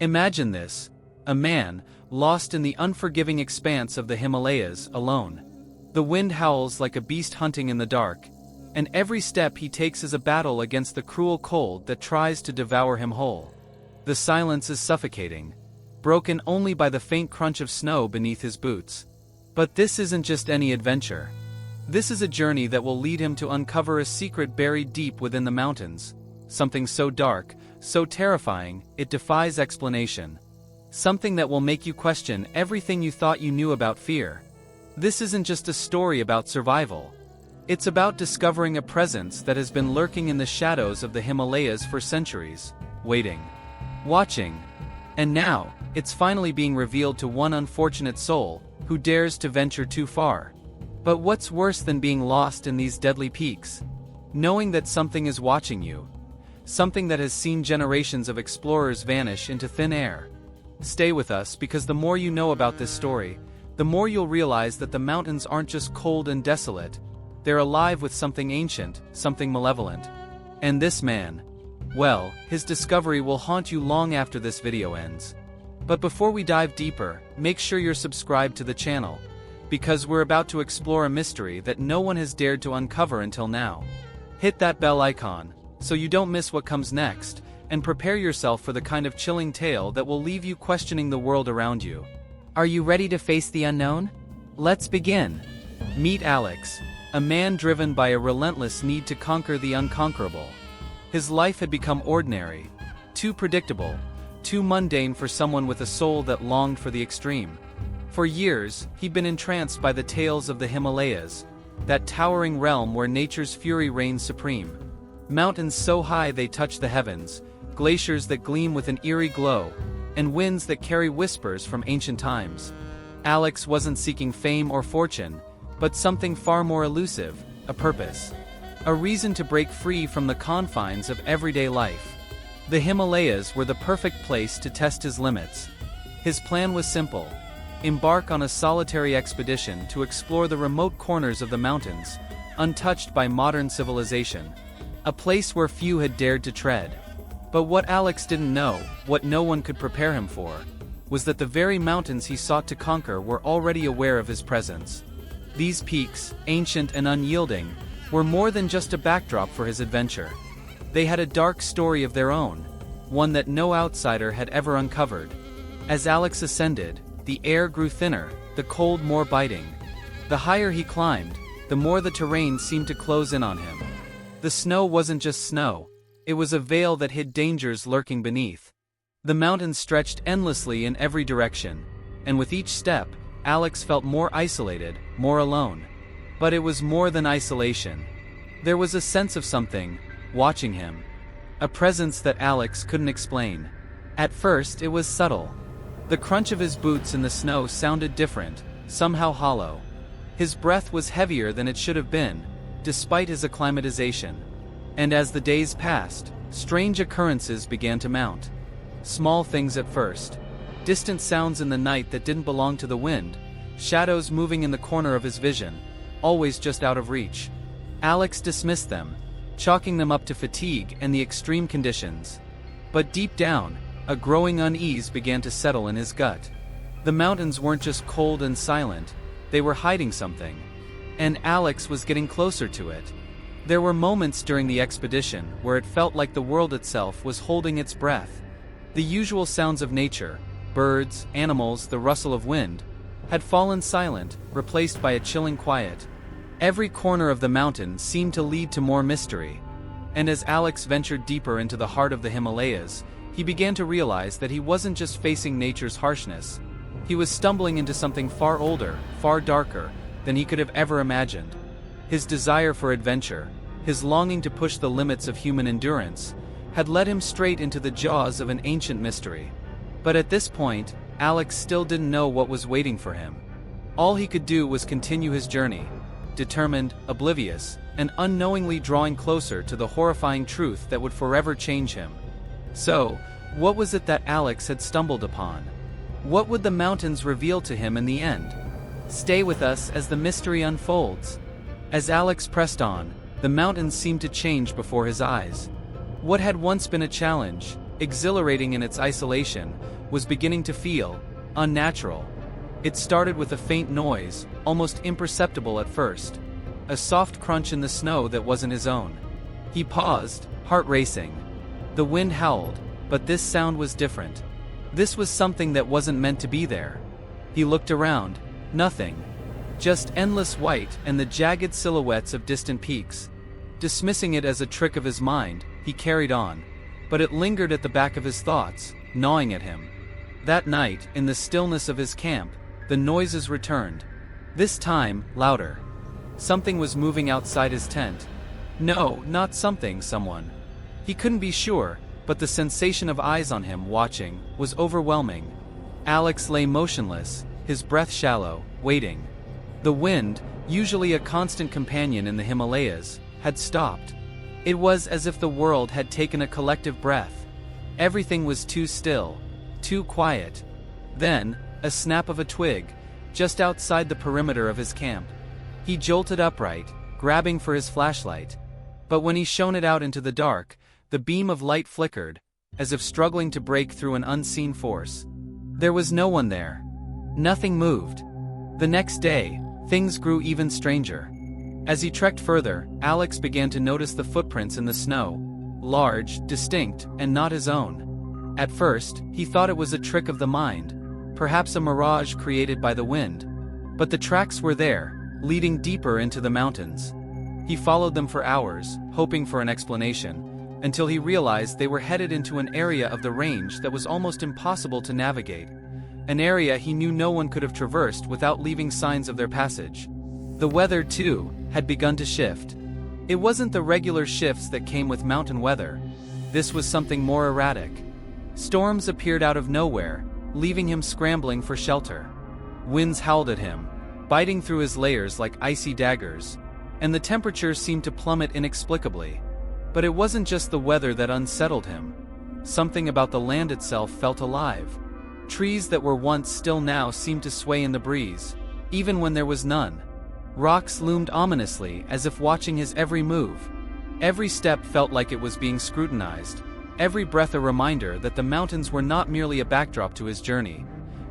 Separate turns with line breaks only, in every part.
Imagine this: a man, lost in the unforgiving expanse of the Himalayas, alone. The wind howls like a beast hunting in the dark, and every step he takes is a battle against the cruel cold that tries to devour him whole. The silence is suffocating, broken only by the faint crunch of snow beneath his boots. But this isn't just any adventure. This is a journey that will lead him to uncover a secret buried deep within the mountains, something so dark, so terrifying, it defies explanation. Something that will make you question everything you thought you knew about fear. This isn't just a story about survival. It's about discovering a presence that has been lurking in the shadows of the Himalayas for centuries, waiting, watching. And now, it's finally being revealed to one unfortunate soul who dares to venture too far. But what's worse than being lost in these deadly peaks? Knowing that something is watching you. Something that has seen generations of explorers vanish into thin air. Stay with us, because the more you know about this story, the more you'll realize that the mountains aren't just cold and desolate. They're alive with something ancient, something malevolent. And this man, well, his discovery will haunt you long after this video ends. But before we dive deeper, make sure you're subscribed to the channel, because we're about to explore a mystery that no one has dared to uncover until now. Hit that bell icon, so you don't miss what comes next, and prepare yourself for the kind of chilling tale that will leave you questioning the world around you. Are you ready to face the unknown? Let's begin. Meet Alex, a man driven by a relentless need to conquer the unconquerable. His life had become ordinary, too predictable, too mundane for someone with a soul that longed for the extreme. For years, he'd been entranced by the tales of the Himalayas, that towering realm where nature's fury reigns supreme. Mountains so high they touch the heavens, glaciers that gleam with an eerie glow, and winds that carry whispers from ancient times. Alex wasn't seeking fame or fortune, but something far more elusive: a purpose. A reason to break free from the confines of everyday life. The Himalayas were the perfect place to test his limits. His plan was simple: embark on a solitary expedition to explore the remote corners of the mountains, untouched by modern civilization. A place where few had dared to tread. But what Alex didn't know, what no one could prepare him for, was that the very mountains he sought to conquer were already aware of his presence. These peaks, ancient and unyielding, were more than just a backdrop for his adventure. They had a dark story of their own, one that no outsider had ever uncovered. As Alex ascended, the air grew thinner, the cold more biting. The higher he climbed, the more the terrain seemed to close in on him. The snow wasn't just snow, it was a veil that hid dangers lurking beneath. The mountains stretched endlessly in every direction, and with each step, Alex felt more isolated, more alone. But it was more than isolation. There was a sense of something watching him. A presence that Alex couldn't explain. At first, it was subtle. The crunch of his boots in the snow sounded different, somehow hollow. His breath was heavier than it should have been, despite his acclimatization. And as the days passed, strange occurrences began to mount. Small things at first. Distant sounds in the night that didn't belong to the wind, shadows moving in the corner of his vision, always just out of reach. Alex dismissed them, chalking them up to fatigue and the extreme conditions. But deep down, a growing unease began to settle in his gut. The mountains weren't just cold and silent, they were hiding something. And Alex was getting closer to it. There were moments during the expedition where it felt like the world itself was holding its breath. The usual sounds of nature, birds, animals, the rustle of wind, had fallen silent, replaced by a chilling quiet. Every corner of the mountain seemed to lead to more mystery. And as Alex ventured deeper into the heart of the Himalayas, he began to realize that he wasn't just facing nature's harshness. He was stumbling into something far older, far darker, than he could have ever imagined. His desire for adventure, his longing to push the limits of human endurance, had led him straight into the jaws of an ancient mystery. But at this point, Alex still didn't know what was waiting for him. All he could do was continue his journey, determined, oblivious, and unknowingly drawing closer to the horrifying truth that would forever change him. So, what was it that Alex had stumbled upon? What would the mountains reveal to him in the end? Stay with us as the mystery unfolds. As Alex pressed on, the mountains seemed to change before his eyes. What had once been a challenge, exhilarating in its isolation, was beginning to feel unnatural. It started with a faint noise, almost imperceptible at first. A soft crunch in the snow that wasn't his own. He paused, heart racing. The wind howled, but this sound was different. This was something that wasn't meant to be there. He looked around. Nothing. Just endless white and the jagged silhouettes of distant peaks. Dismissing it as a trick of his mind, he carried on. But it lingered at the back of his thoughts, gnawing at him. That night, in the stillness of his camp, the noises returned. This time, louder. Something was moving outside his tent. No, not something, someone. He couldn't be sure, but the sensation of eyes on him watching was overwhelming. Alex lay motionless, his breath shallow, waiting. The wind, usually a constant companion in the Himalayas, had stopped. It was as if the world had taken a collective breath. Everything was too still, too quiet. Then, a snap of a twig, just outside the perimeter of his camp. He jolted upright, grabbing for his flashlight. But when he shone it out into the dark, the beam of light flickered, as if struggling to break through an unseen force. There was no one there. Nothing moved. The next day, things grew even stranger. As he trekked further, Alex began to notice the footprints in the snow, large, distinct, and not his own. At first, he thought it was a trick of the mind, perhaps a mirage created by the wind. But the tracks were there, leading deeper into the mountains. He followed them for hours, hoping for an explanation, until he realized they were headed into an area of the range that was almost impossible to navigate. An area he knew no one could have traversed without leaving signs of their passage. The weather, too, had begun to shift. It wasn't the regular shifts that came with mountain weather. This was something more erratic. Storms appeared out of nowhere, leaving him scrambling for shelter. Winds howled at him, biting through his layers like icy daggers, and the temperatures seemed to plummet inexplicably. But it wasn't just the weather that unsettled him. Something about the land itself felt alive. Trees that were once still now seemed to sway in the breeze, even when there was none. Rocks loomed ominously as if watching his every move. Every step felt like it was being scrutinized, every breath a reminder that the mountains were not merely a backdrop to his journey,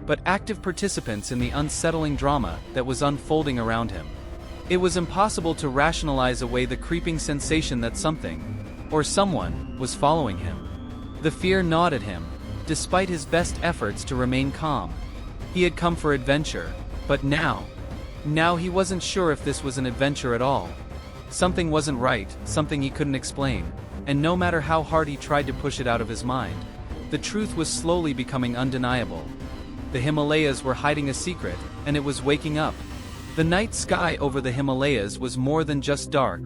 but active participants in the unsettling drama that was unfolding around him. It was impossible to rationalize away the creeping sensation that something, or someone, was following him. The fear gnawed at him, despite his best efforts to remain calm. He had come for adventure, but now he wasn't sure if this was an adventure at all. Something wasn't right, something he couldn't explain, and no matter how hard he tried to push it out of his mind, the truth was slowly becoming undeniable. The Himalayas were hiding a secret, and it was waking up. The night sky over the Himalayas was more than just dark,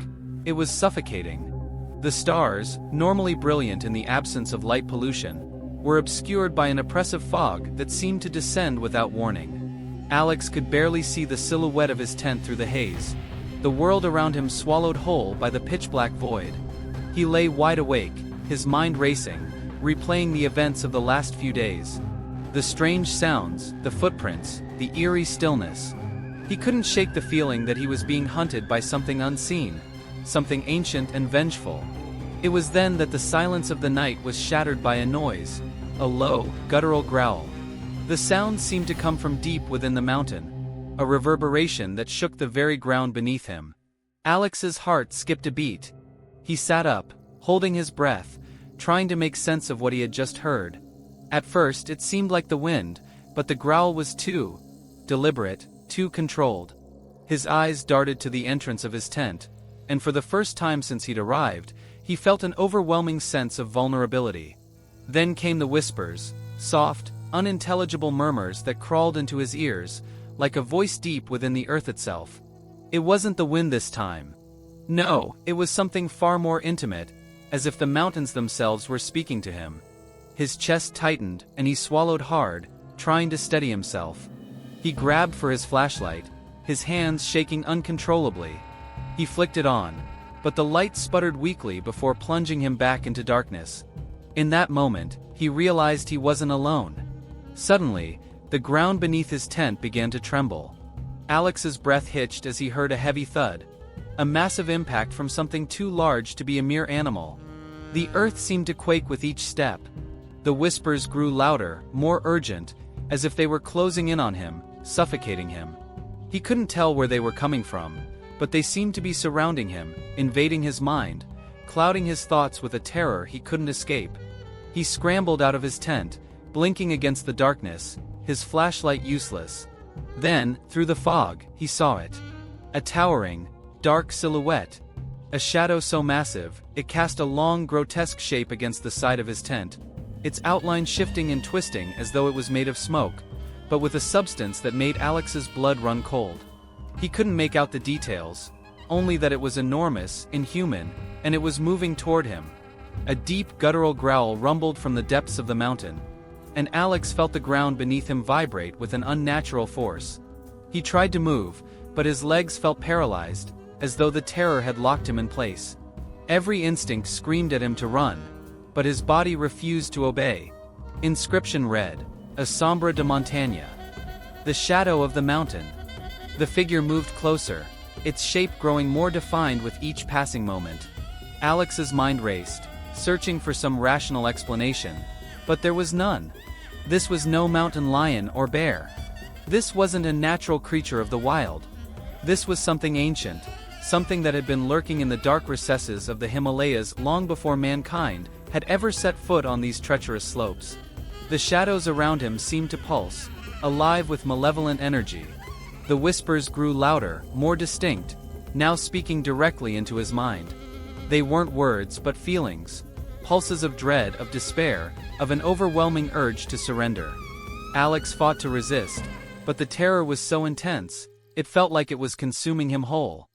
it was suffocating. The stars, normally brilliant in the absence of light pollution, were obscured by an oppressive fog that seemed to descend without warning. Alex could barely see the silhouette of his tent through the haze, the world around him swallowed whole by the pitch-black void. He lay wide awake, his mind racing, replaying the events of the last few days. The strange sounds, the footprints, the eerie stillness. He couldn't shake the feeling that he was being hunted by something unseen, something ancient and vengeful. It was then that the silence of the night was shattered by a noise, a low, guttural growl. The sound seemed to come from deep within the mountain, a reverberation that shook the very ground beneath him. Alex's heart skipped a beat. He sat up, holding his breath, trying to make sense of what he had just heard. At first it seemed like the wind, but the growl was too deliberate, too controlled. His eyes darted to the entrance of his tent, and for the first time since he'd arrived, he felt an overwhelming sense of vulnerability. Then came the whispers, soft, unintelligible murmurs that crawled into his ears, like a voice deep within the earth itself. It wasn't the wind this time. No, it was something far more intimate, as if the mountains themselves were speaking to him. His chest tightened, and he swallowed hard, trying to steady himself. He grabbed for his flashlight, his hands shaking uncontrollably. He flicked it on, but the light sputtered weakly before plunging him back into darkness. In that moment, he realized he wasn't alone. Suddenly, the ground beneath his tent began to tremble. Alex's breath hitched as he heard a heavy thud, a massive impact from something too large to be a mere animal. The earth seemed to quake with each step, The whispers grew louder, more urgent, as if they were closing in on him, suffocating him. He couldn't tell where they were coming from, but they seemed to be surrounding him, invading his mind, clouding his thoughts with a terror he couldn't escape. He scrambled out of his tent, blinking against the darkness, his flashlight useless. Then, through the fog, he saw it. A towering, dark silhouette. A shadow so massive, it cast a long, grotesque shape against the side of his tent, its outline shifting and twisting as though it was made of smoke, but with a substance that made Alex's blood run cold. He couldn't make out the details, only that it was enormous, inhuman, and it was moving toward him. A deep guttural growl rumbled from the depths of the mountain, and Alex felt the ground beneath him vibrate with an unnatural force. He tried to move, but his legs felt paralyzed, as though the terror had locked him in place. Every instinct screamed at him to run, but his body refused to obey. Inscription read, "A sombra de montaña." The shadow of the mountain. The figure moved closer, its shape growing more defined with each passing moment. Alex's mind raced, searching for some rational explanation, but there was none. This was no mountain lion or bear. This wasn't a natural creature of the wild. This was something ancient, something that had been lurking in the dark recesses of the Himalayas long before mankind had ever set foot on these treacherous slopes. The shadows around him seemed to pulse, alive with malevolent energy. The whispers grew louder, more distinct, now speaking directly into his mind. They weren't words but feelings, pulses of dread, of despair, of an overwhelming urge to surrender. Alex fought to resist, but the terror was so intense, it felt like it was consuming him whole.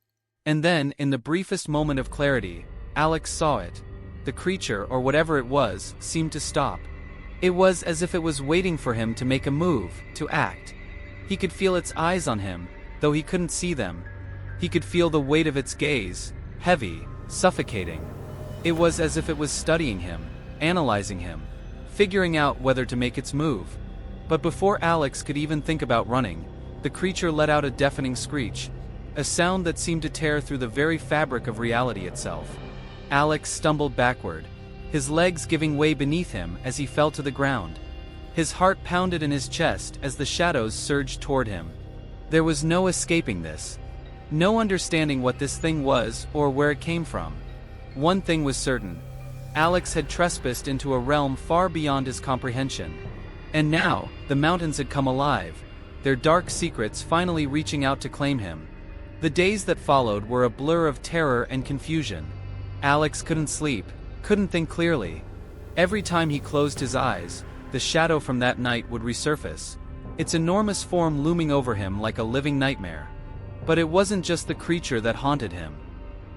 And then, in the briefest moment of clarity, Alex saw it. The creature, or whatever it was, seemed to stop. It was as if it was waiting for him to make a move, to act. He could feel its eyes on him, though he couldn't see them. He could feel the weight of its gaze, heavy, suffocating. It was as if it was studying him, analyzing him, figuring out whether to make its move. But before Alex could even think about running, the creature let out a deafening screech, a sound that seemed to tear through the very fabric of reality itself. Alex stumbled backward, his legs giving way beneath him as he fell to the ground. His heart pounded in his chest as the shadows surged toward him. There was no escaping this. No understanding what this thing was or where it came from. One thing was certain. Alex had trespassed into a realm far beyond his comprehension. And now, the mountains had come alive, their dark secrets finally reaching out to claim him. The days that followed were a blur of terror and confusion. Alex couldn't sleep, couldn't think clearly. Every time he closed his eyes, the shadow from that night would resurface, its enormous form looming over him like a living nightmare. But it wasn't just the creature that haunted him.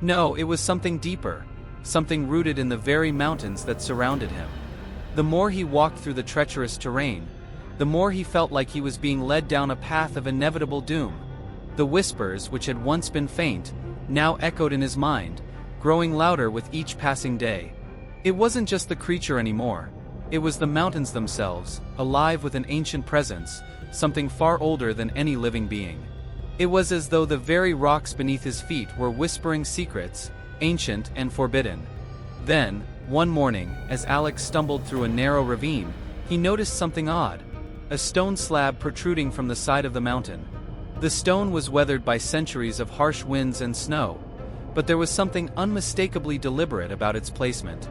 No, it was something deeper, something rooted in the very mountains that surrounded him. The more he walked through the treacherous terrain, the more he felt like he was being led down a path of inevitable doom. The whispers, which had once been faint, now echoed in his mind, growing louder with each passing day. It wasn't just the creature anymore. It was the mountains themselves, alive with an ancient presence, something far older than any living being. It was as though the very rocks beneath his feet were whispering secrets, ancient and forbidden. Then, one morning, as Alex stumbled through a narrow ravine, he noticed something odd, a stone slab protruding from the side of the mountain. The stone was weathered by centuries of harsh winds and snow, but there was something unmistakably deliberate about its placement.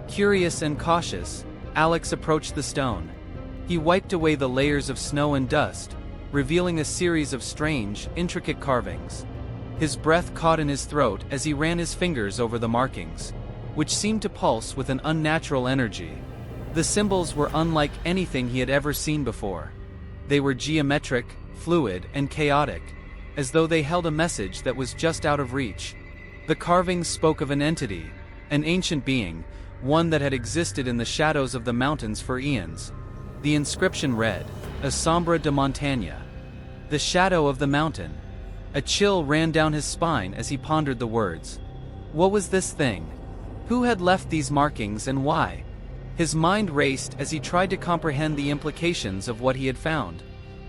Curious and cautious, Alex approached the stone. He wiped away the layers of snow and dust, revealing a series of strange, intricate carvings. His breath caught in his throat as he ran his fingers over the markings, which seemed to pulse with an unnatural energy. The symbols were unlike anything he had ever seen before. They were geometric, fluid, and chaotic, as though they held a message that was just out of reach. The carvings spoke of an entity, an ancient being, one that had existed in the shadows of the mountains for eons. The inscription read, "A sombra de montaña." The shadow of the mountain. A chill ran down his spine as he pondered the words. What was this thing? Who had left these markings and why? His mind raced as he tried to comprehend the implications of what he had found.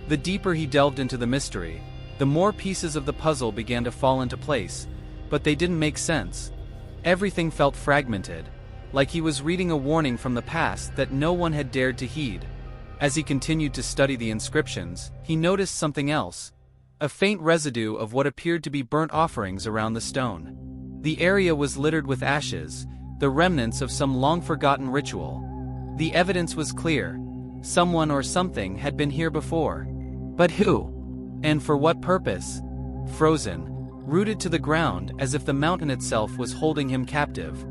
The deeper he delved into the mystery, the more pieces of the puzzle began to fall into place, but they didn't make sense. Everything felt fragmented. like he was reading a warning from the past that no one had dared to heed. As he continued to study the inscriptions, he noticed something else. A faint residue of what appeared to be burnt offerings around the stone. The area was littered with ashes, the remnants of some long-forgotten ritual. The evidence was clear. Someone or something had been here before. But who? And for what purpose? Frozen, rooted to the ground as if the mountain itself was holding him captive,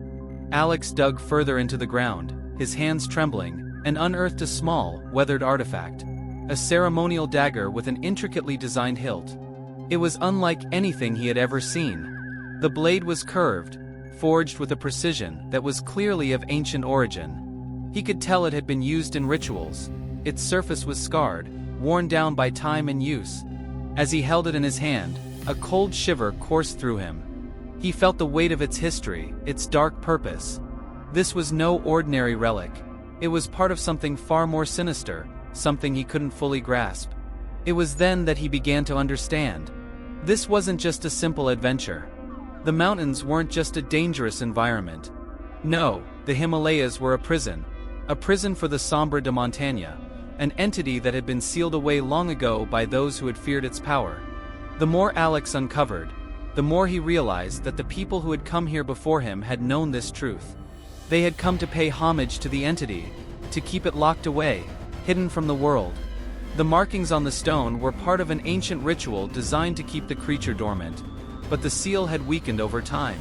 Alex dug further into the ground, his hands trembling, and unearthed a small, weathered artifact. A ceremonial dagger with an intricately designed hilt. It was unlike anything he had ever seen. The blade was curved, forged with a precision that was clearly of ancient origin. He could tell it had been used in rituals. Its surface was scarred, worn down by time and use. As he held it in his hand, a cold shiver coursed through him. He felt the weight of its history, its dark purpose. This was no ordinary relic. It was part of something far more sinister, something he couldn't fully grasp. It was then that he began to understand. This wasn't just a simple adventure. The mountains weren't just a dangerous environment. No, the Himalayas were a prison for the Sombra de Montaña, an entity that had been sealed away long ago by those who had feared its power. The more Alex uncovered, the more he realized that the people who had come here before him had known this truth. They had come to pay homage to the entity, to keep it locked away, hidden from the world. The markings on the stone were part of an ancient ritual designed to keep the creature dormant, but the seal had weakened over time.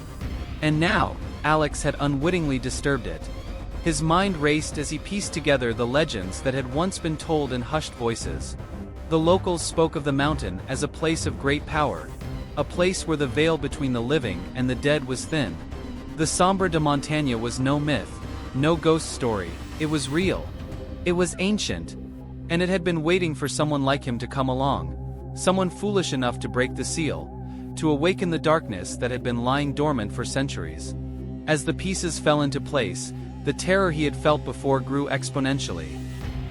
And now, Alex had unwittingly disturbed it. His mind raced as he pieced together the legends that had once been told in hushed voices. The locals spoke of the mountain as a place of great power, a place where the veil between the living and the dead was thin. The Sombra de Montaña was no myth, no ghost story, it was real. It was ancient, and it had been waiting for someone like him to come along, someone foolish enough to break the seal, to awaken the darkness that had been lying dormant for centuries. As the pieces fell into place, the terror he had felt before grew exponentially.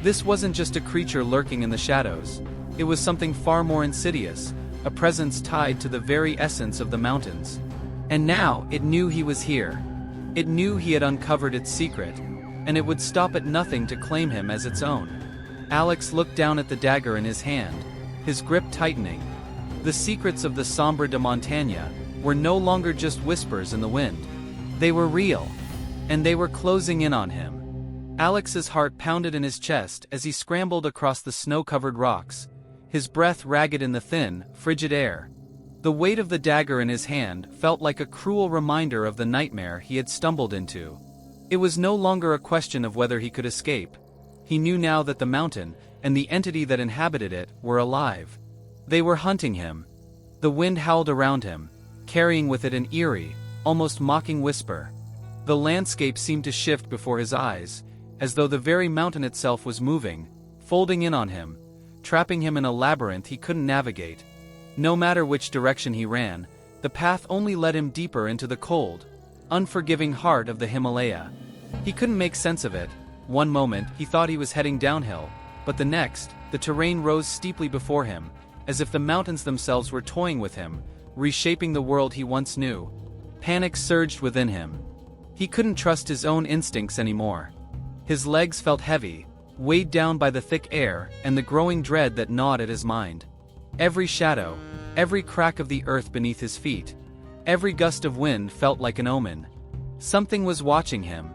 This wasn't just a creature lurking in the shadows. It was something far more insidious, a presence tied to the very essence of the mountains. And now, it knew he was here. It knew he had uncovered its secret, and it would stop at nothing to claim him as its own. Alex looked down at the dagger in his hand, his grip tightening. The secrets of the Sombra de Montaña were no longer just whispers in the wind. They were real, and they were closing in on him. Alex's heart pounded in his chest as he scrambled across the snow-covered rocks, his breath ragged in the thin, frigid air. The weight of the dagger in his hand felt like a cruel reminder of the nightmare he had stumbled into. It was no longer a question of whether he could escape. He knew now that the mountain, and the entity that inhabited it, were alive. They were hunting him. The wind howled around him, carrying with it an eerie, almost mocking whisper. The landscape seemed to shift before his eyes, as though the very mountain itself was moving, folding in on him, trapping him in a labyrinth he couldn't navigate. No matter which direction he ran, the path only led him deeper into the cold, unforgiving heart of the Himalaya. He couldn't make sense of it. One moment, he thought he was heading downhill, but the next, the terrain rose steeply before him, as if the mountains themselves were toying with him, reshaping the world he once knew. Panic surged within him. He couldn't trust his own instincts anymore. His legs felt heavy, weighed down by the thick air and the growing dread that gnawed at his mind. Every shadow, every crack of the earth beneath his feet, every gust of wind felt like an omen. Something was watching him.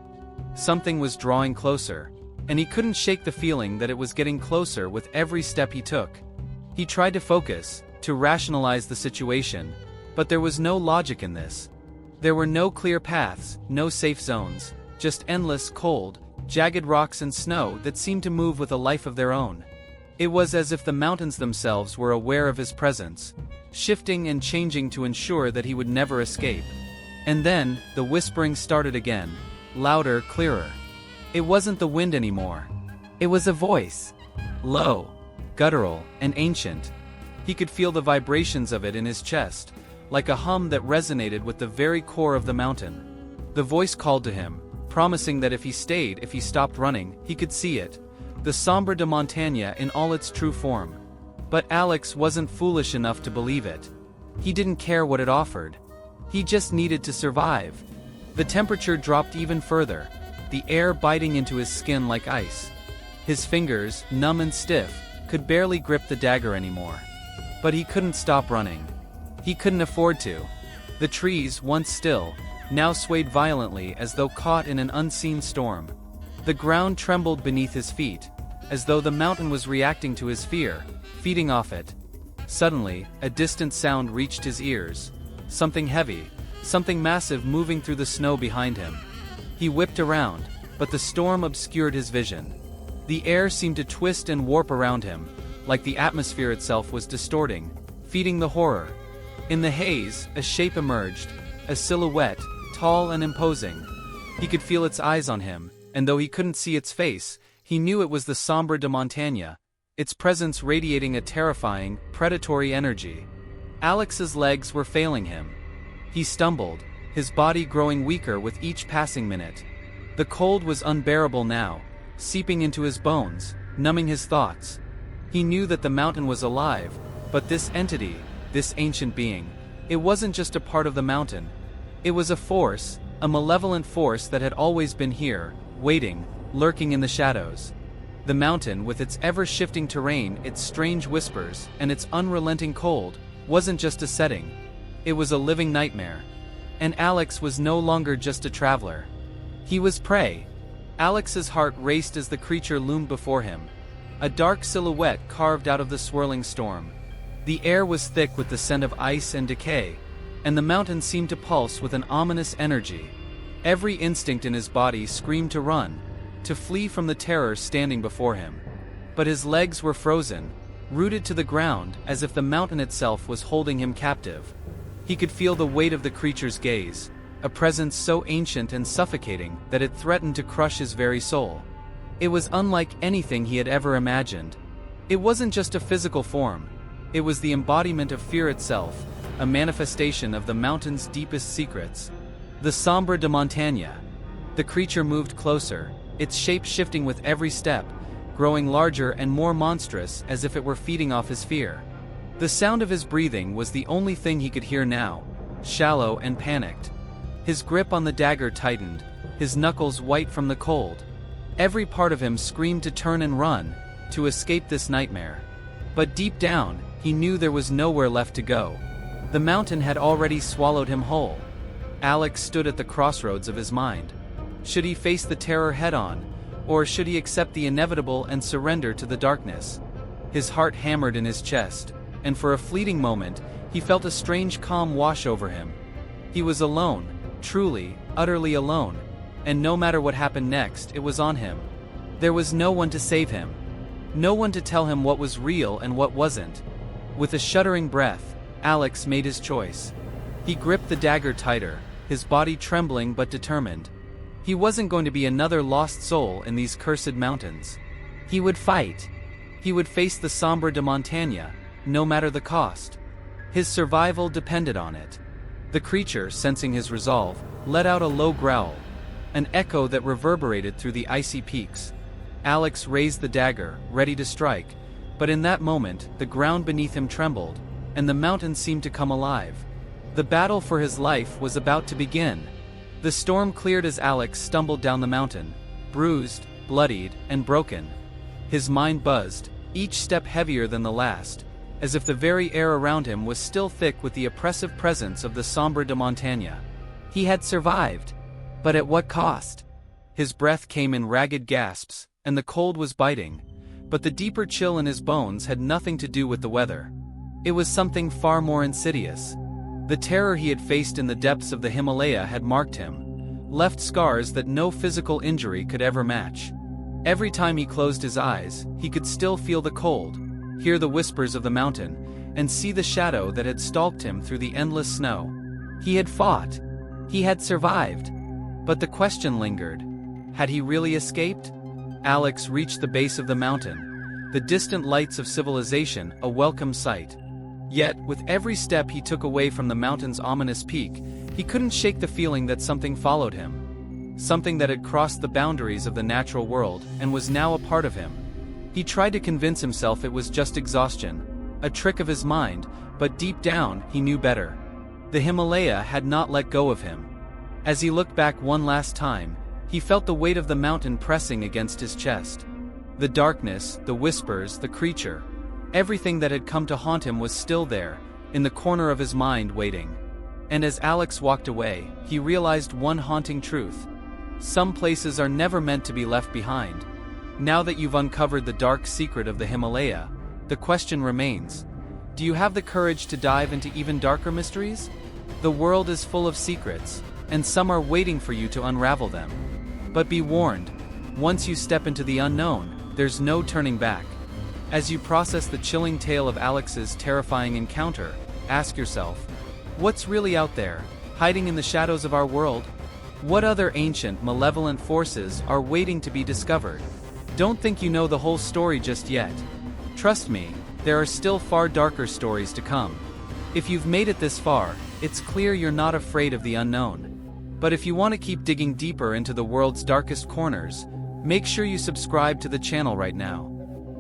Something was drawing closer, and he couldn't shake the feeling that it was getting closer with every step he took. He tried to focus, to rationalize the situation, but there was no logic in this. There were no clear paths, no safe zones, just endless, cold, jagged rocks and snow that seemed to move with a life of their own. It was as if the mountains themselves were aware of his presence, shifting and changing to ensure that he would never escape. And then, the whispering started again, louder, clearer. It wasn't the wind anymore. It was a voice. Low, guttural, and ancient. He could feel the vibrations of it in his chest, like a hum that resonated with the very core of the mountain. The voice called to him, promising that if he stayed, if he stopped running, he could see it. The Sombra de Montaña in all its true form. But Alex wasn't foolish enough to believe it. He didn't care what it offered. He just needed to survive. The temperature dropped even further, the air biting into his skin like ice. His fingers, numb and stiff, could barely grip the dagger anymore. But he couldn't stop running. He couldn't afford to. The trees, once still, now swayed violently as though caught in an unseen storm. The ground trembled beneath his feet, as though the mountain was reacting to his fear, feeding off it. Suddenly, a distant sound reached his ears. Something heavy, something massive moving through the snow behind him. He whipped around, but the storm obscured his vision. The air seemed to twist and warp around him, like the atmosphere itself was distorting, feeding the horror. In the haze, a shape emerged, a silhouette, tall and imposing. He could feel its eyes on him, and though he couldn't see its face, he knew it was the Sombra de Montaña, its presence radiating a terrifying, predatory energy. Alex's legs were failing him. He stumbled, his body growing weaker with each passing minute. The cold was unbearable now, seeping into his bones, numbing his thoughts. He knew that the mountain was alive, but this entity, this ancient being, it wasn't just a part of the mountain. It was a force, a malevolent force that had always been here, waiting, lurking in the shadows. The mountain, with its ever-shifting terrain, its strange whispers, and its unrelenting cold, wasn't just a setting. It was a living nightmare. And Alex was no longer just a traveler. He was prey. Alex's heart raced as the creature loomed before him, a dark silhouette carved out of the swirling storm. The air was thick with the scent of ice and decay, and the mountain seemed to pulse with an ominous energy. Every instinct in his body screamed to run, to flee from the terror standing before him. But his legs were frozen, rooted to the ground as if the mountain itself was holding him captive. He could feel the weight of the creature's gaze, a presence so ancient and suffocating that it threatened to crush his very soul. It was unlike anything he had ever imagined. It wasn't just a physical form. It was the embodiment of fear itself, a manifestation of the mountain's deepest secrets. The Sombra de Montaña. The creature moved closer, its shape shifting with every step, growing larger and more monstrous as if it were feeding off his fear. The sound of his breathing was the only thing he could hear now, shallow and panicked. His grip on the dagger tightened, his knuckles white from the cold. Every part of him screamed to turn and run, to escape this nightmare. But deep down, he knew there was nowhere left to go. The mountain had already swallowed him whole. Alex stood at the crossroads of his mind. Should he face the terror head-on, or should he accept the inevitable and surrender to the darkness? His heart hammered in his chest, and for a fleeting moment, he felt a strange calm wash over him. He was alone, truly, utterly alone, and no matter what happened next, it was on him. There was no one to save him. No one to tell him what was real and what wasn't. With a shuddering breath, Alex made his choice. He gripped the dagger tighter, his body trembling but determined. He wasn't going to be another lost soul in these cursed mountains. He would fight. He would face the Sombra de Montaña, no matter the cost. His survival depended on it. The creature, sensing his resolve, let out a low growl, an echo that reverberated through the icy peaks. Alex raised the dagger, ready to strike, but in that moment, the ground beneath him trembled, and the mountain seemed to come alive. The battle for his life was about to begin. The storm cleared as Alex stumbled down the mountain, bruised, bloodied, and broken. His mind buzzed, each step heavier than the last, as if the very air around him was still thick with the oppressive presence of the Sombra de Montaña. He had survived, but at what cost? His breath came in ragged gasps, and the cold was biting, but the deeper chill in his bones had nothing to do with the weather. It was something far more insidious. The terror he had faced in the depths of the Himalaya had marked him, left scars that no physical injury could ever match. Every time he closed his eyes, he could still feel the cold, hear the whispers of the mountain, and see the shadow that had stalked him through the endless snow. He had fought. He had survived. But the question lingered. Had he really escaped? Alex reached the base of the mountain, the distant lights of civilization a welcome sight. Yet, with every step he took away from the mountain's ominous peak, he couldn't shake the feeling that something followed him. Something that had crossed the boundaries of the natural world and was now a part of him. He tried to convince himself it was just exhaustion, a trick of his mind, but deep down, he knew better. The Himalaya had not let go of him. As he looked back one last time, he felt the weight of the mountain pressing against his chest. The darkness, the whispers, the creature, everything that had come to haunt him was still there, in the corner of his mind waiting. And as Alex walked away, he realized one haunting truth. Some places are never meant to be left behind. Now that you've uncovered the dark secret of the Himalaya, the question remains: do you have the courage to dive into even darker mysteries? The world is full of secrets, and some are waiting for you to unravel them. But be warned, once you step into the unknown, there's no turning back. As you process the chilling tale of Alex's terrifying encounter, ask yourself, what's really out there, hiding in the shadows of our world? What other ancient, malevolent forces are waiting to be discovered? Don't think you know the whole story just yet. Trust me, there are still far darker stories to come. If you've made it this far, it's clear you're not afraid of the unknown. But if you want to keep digging deeper into the world's darkest corners, make sure you subscribe to the channel right now.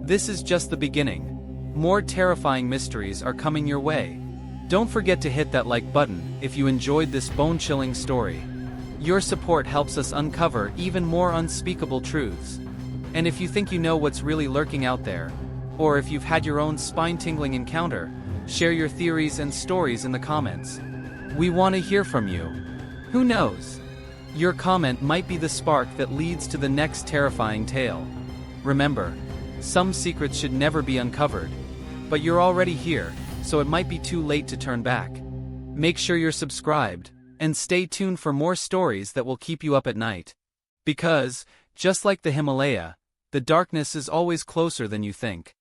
This is just the beginning. More terrifying mysteries are coming your way. Don't forget to hit that like button if you enjoyed this bone-chilling story. Your support helps us uncover even more unspeakable truths. And if you think you know what's really lurking out there, or if you've had your own spine-tingling encounter, share your theories and stories in the comments. We want to hear from you. Who knows? Your comment might be the spark that leads to the next terrifying tale. Remember, some secrets should never be uncovered. But you're already here, so it might be too late to turn back. Make sure you're subscribed, and stay tuned for more stories that will keep you up at night. Because, just like the Himalaya, the darkness is always closer than you think.